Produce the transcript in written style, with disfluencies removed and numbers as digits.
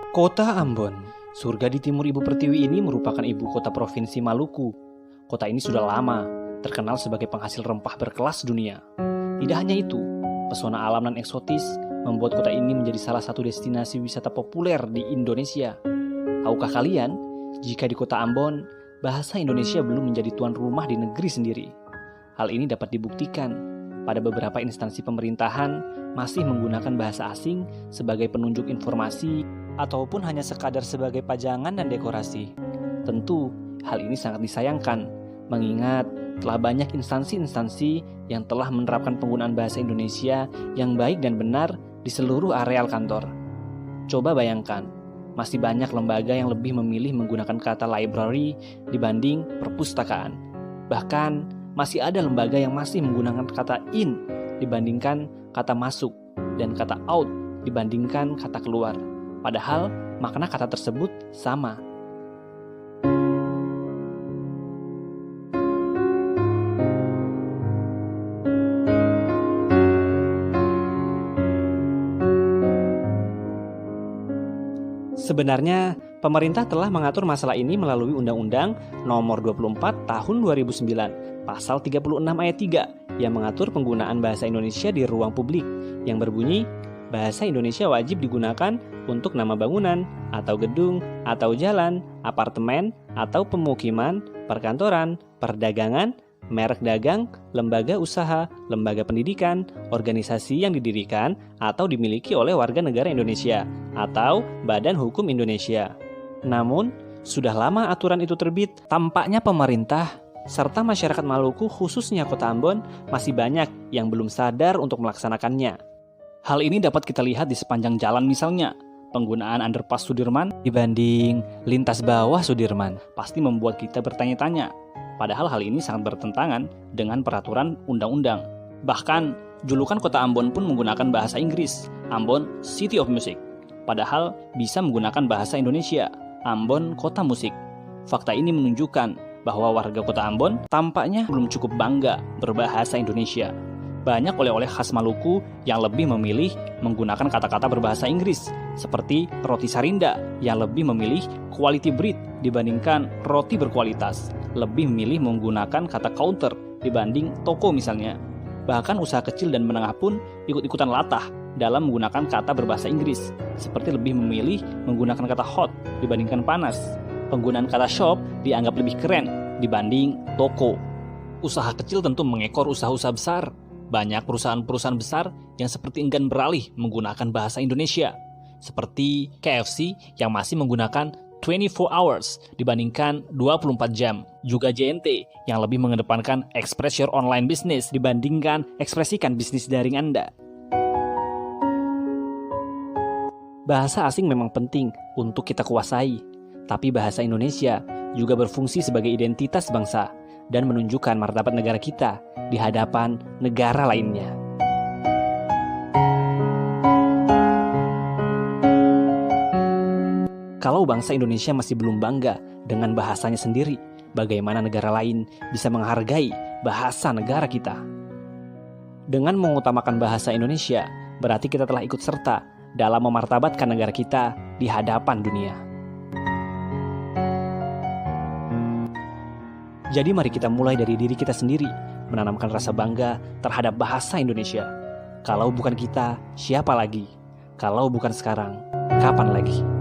Kota Ambon, surga di timur Ibu Pertiwi ini merupakan ibu kota provinsi Maluku. Kota ini sudah lama terkenal sebagai penghasil rempah berkelas dunia. Tidak hanya itu, pesona alam dan eksotis membuat kota ini menjadi salah satu destinasi wisata populer di Indonesia. Tahukah kalian, jika di kota Ambon, bahasa Indonesia belum menjadi tuan rumah di negeri sendiri? Hal ini dapat dibuktikan pada beberapa instansi pemerintahan masih menggunakan bahasa asing sebagai penunjuk informasi ataupun hanya sekadar sebagai pajangan dan dekorasi. Tentu, hal ini sangat disayangkan, mengingat telah banyak instansi-instansi yang telah menerapkan penggunaan bahasa Indonesia yang baik dan benar di seluruh areal kantor. Coba bayangkan, masih banyak lembaga yang lebih memilih menggunakan kata library dibanding perpustakaan. Bahkan, masih ada lembaga yang masih menggunakan kata in dibandingkan kata masuk dan kata out dibandingkan kata keluar. Padahal makna kata tersebut sama. Sebenarnya, pemerintah telah mengatur masalah ini melalui Undang-Undang Nomor 24 Tahun 2009, Pasal 36 Ayat 3, yang mengatur penggunaan bahasa Indonesia di ruang publik, yang berbunyi, bahasa Indonesia wajib digunakan untuk nama bangunan, atau gedung, atau jalan, apartemen, atau pemukiman, perkantoran, perdagangan, merek dagang, lembaga usaha, lembaga pendidikan, organisasi yang didirikan atau dimiliki oleh warga negara Indonesia, atau Badan Hukum Indonesia. Namun, sudah lama aturan itu terbit, tampaknya pemerintah serta masyarakat Maluku khususnya Kota Ambon masih banyak yang belum sadar untuk melaksanakannya. Hal ini dapat kita lihat di sepanjang jalan misalnya, penggunaan underpass Sudirman dibanding lintas bawah Sudirman pasti membuat kita bertanya-tanya. Padahal hal ini sangat bertentangan dengan peraturan undang-undang. Bahkan, julukan Kota Ambon pun menggunakan bahasa Inggris, Ambon City of Music. Padahal bisa menggunakan bahasa Indonesia, Ambon Kota Musik. Fakta ini menunjukkan bahwa warga Kota Ambon tampaknya belum cukup bangga berbahasa Indonesia. Banyak oleh-oleh khas Maluku yang lebih memilih menggunakan kata-kata berbahasa Inggris, seperti roti Sarinda yang lebih memilih quality bread dibandingkan roti berkualitas, lebih memilih menggunakan kata counter dibanding toko misalnya. Bahkan usaha kecil dan menengah pun ikut-ikutan latah dalam menggunakan kata berbahasa Inggris, seperti lebih memilih menggunakan kata hot dibandingkan panas. Penggunaan kata shop dianggap lebih keren dibanding toko. Usaha kecil tentu mengekor usaha-usaha besar. Banyak perusahaan-perusahaan besar yang seperti enggan beralih menggunakan bahasa Indonesia, seperti KFC yang masih menggunakan 24 hours dibandingkan 24 jam. Juga JNT yang lebih mengedepankan express your online business dibandingkan ekspresikan bisnis daring Anda. Bahasa asing memang penting untuk kita kuasai, tapi bahasa Indonesia juga berfungsi sebagai identitas bangsa dan menunjukkan martabat negara kita di hadapan negara lainnya. Kalau bangsa Indonesia masih belum bangga dengan bahasanya sendiri, bagaimana negara lain bisa menghargai bahasa negara kita? Dengan mengutamakan bahasa Indonesia, berarti kita telah ikut serta dalam memartabatkan negara kita di hadapan dunia. Jadi mari kita mulai dari diri kita sendiri, menanamkan rasa bangga terhadap bahasa Indonesia. Kalau bukan kita, siapa lagi? Kalau bukan sekarang, kapan lagi?